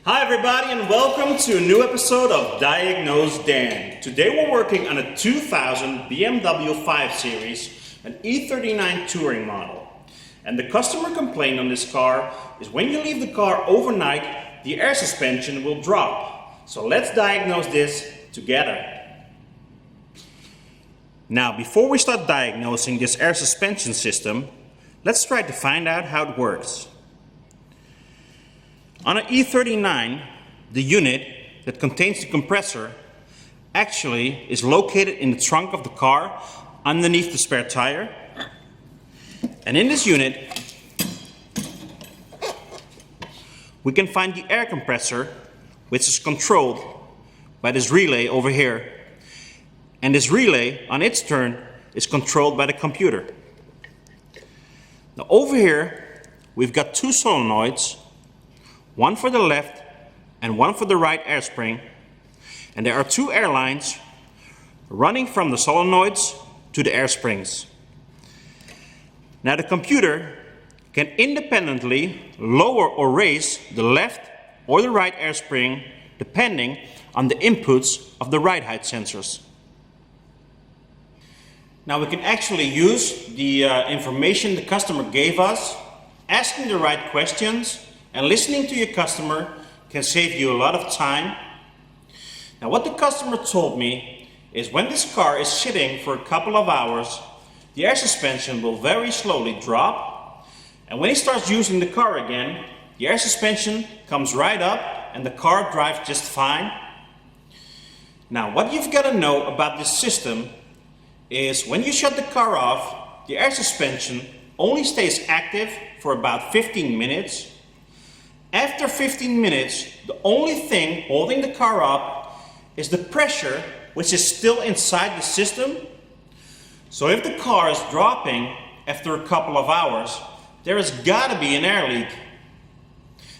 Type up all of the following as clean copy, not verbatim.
Hi everybody and welcome to a new episode of Diagnosedan. Today we're working on a 2000 BMW 5 Series, an E39 touring model. And the customer complaint on this car is when you leave the car overnight, the air suspension will drop. So let's diagnose this together. Now before we start diagnosing this air suspension system, let's try to find out how it works. On an E39, the unit that contains the compressor actually is located in the trunk of the car underneath the spare tire. And in this unit, we can find the air compressor, which is controlled by this relay over here. And this relay, on its turn, is controlled by the computer. Now over here, we've got two solenoids, one for the left and one for the right air spring, and there are two air lines running from the solenoids to the air springs. Now the computer can independently lower or raise the left or the right air spring depending on the inputs of the ride height sensors. Now we can actually use the information the customer gave us, asking the right questions, and listening to your customer can save you a lot of time. Now what the customer told me is when this car is sitting for a couple of hours, the air suspension will very slowly drop, and when he starts using the car again, the air suspension comes right up and the car drives just fine. Now what you've got to know about this system is when you shut the car off, the air suspension only stays active for about 15 minutes. After 15 minutes, the only thing holding the car up is the pressure which is still inside the system. So if the car is dropping after a couple of hours, there has got to be an air leak.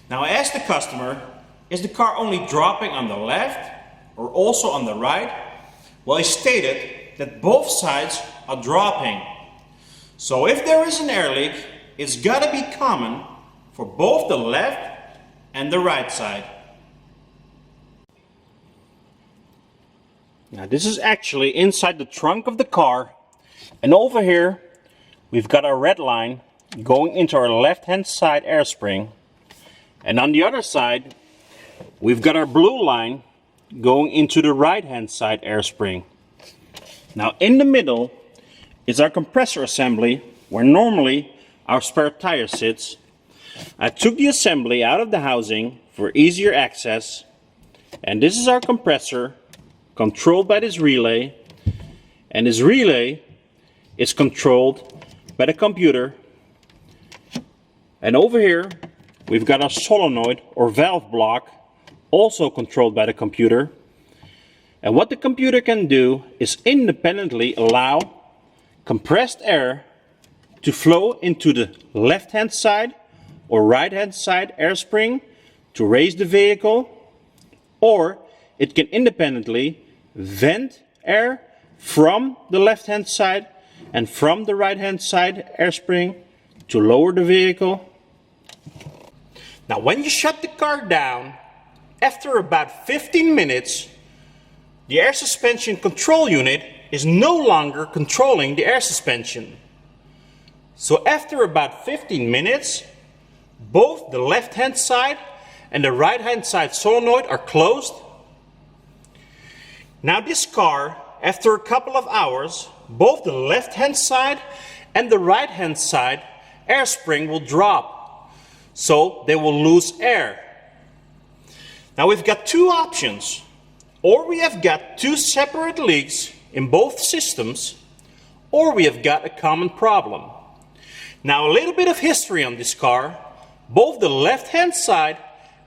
Now I asked the customer, is the car only dropping on the left or also on the right? Well, he stated that both sides are dropping. So if there is an air leak, it's got to be common for both the left and the right side. Now this is actually inside the trunk of the car, and over here we've got our red line going into our left hand side air spring, and on the other side we've got our blue line going into the right hand side air spring. Now in the middle is our compressor assembly where normally our spare tire sits. I took the assembly out of the housing for easier access, and this is our compressor controlled by this relay, and this relay is controlled by the computer. And over here we've got our solenoid or valve block, also controlled by the computer. And what the computer can do is independently allow compressed air to flow into the left hand side or right hand side air spring to raise the vehicle, or it can independently vent air from the left hand side and from the right hand side air spring to lower the vehicle. Now when you shut the car down, after about 15 minutes, the air suspension control unit is no longer controlling the air suspension. So after about 15 minutes, both the left hand side and the right hand side solenoid are closed. Now this car, after a couple of hours, both the left hand side and the right hand side air spring will drop. So they will lose air. Now we've got two options. Or we have got two separate leaks in both systems, or we have got a common problem. Now a little bit of history on this car. Both the left hand side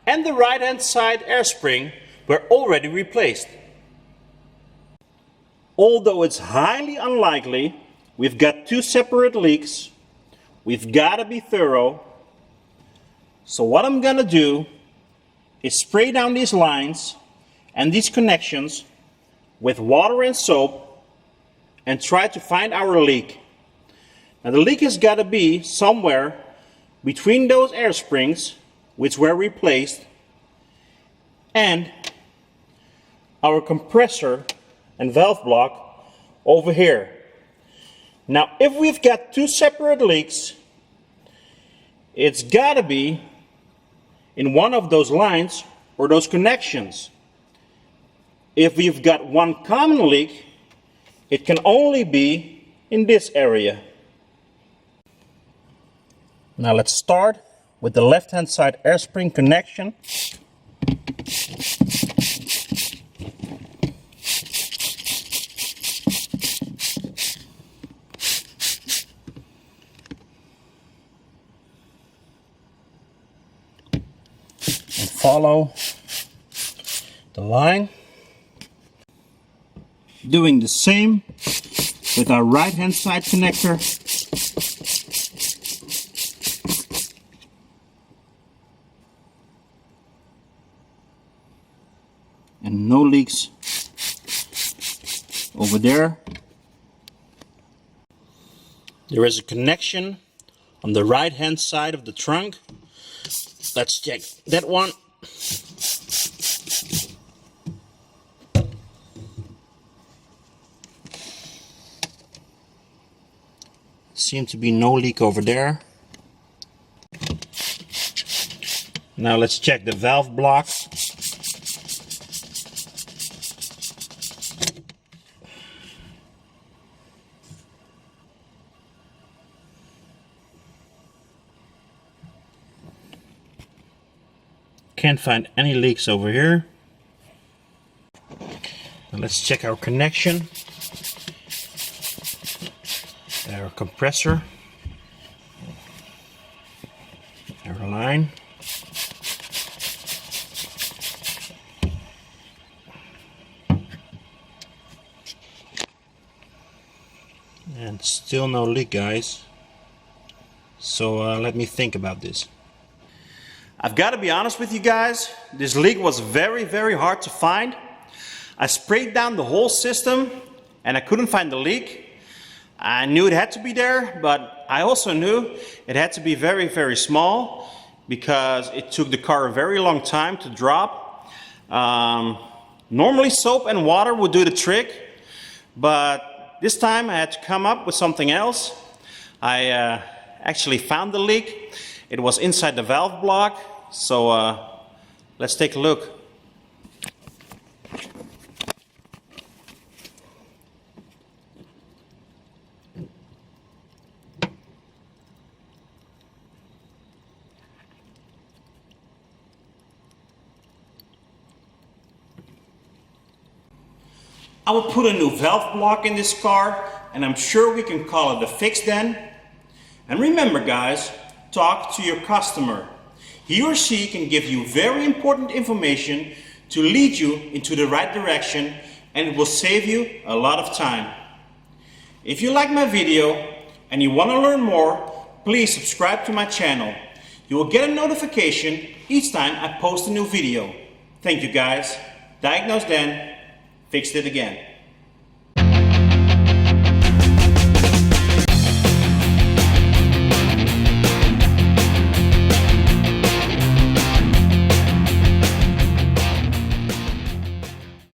and the right hand side air spring were already replaced. Although it's highly unlikely, we've got two separate leaks. We've got to be thorough. So what I'm gonna do is spray down these lines and these connections with water and soap and try to find our leak. Now the leak has got to be somewhere between those air springs which were replaced and our compressor and valve block over here. Now, if we've got two separate leaks, it's got to be in one of those lines or those connections. If we've got one common leak, it can only be in this area. Now let's start with the left-hand side air spring connection. And follow the line. Doing the same with our right-hand side connector. And no leaks over there. There is a connection on the right hand side of the trunk. Let's check that one. Seems to be no leak over there. Now let's check the valve block. Can't find any leaks over here. Now let's check our connection. Our compressor. Our line. And still no leak, guys. So let me think about this. I've got to be honest with you guys, this leak was very, very hard to find. I sprayed down the whole system and I couldn't find the leak. I knew it had to be there, but I also knew it had to be very, very small because it took the car a very long time to drop. Normally soap and water would do the trick, but this time I had to come up with something else. I actually found the leak. It was inside the valve block, so let's take a look. I will put a new valve block in this car, and I'm sure we can call it a fix then. And remember guys, talk to your customer. He or she can give you very important information to lead you into the right direction, and it will save you a lot of time. If you like my video and you want to learn more, please subscribe to my channel. You will get a notification each time I post a new video. Thank you guys. Diagnosedan, fixed it again.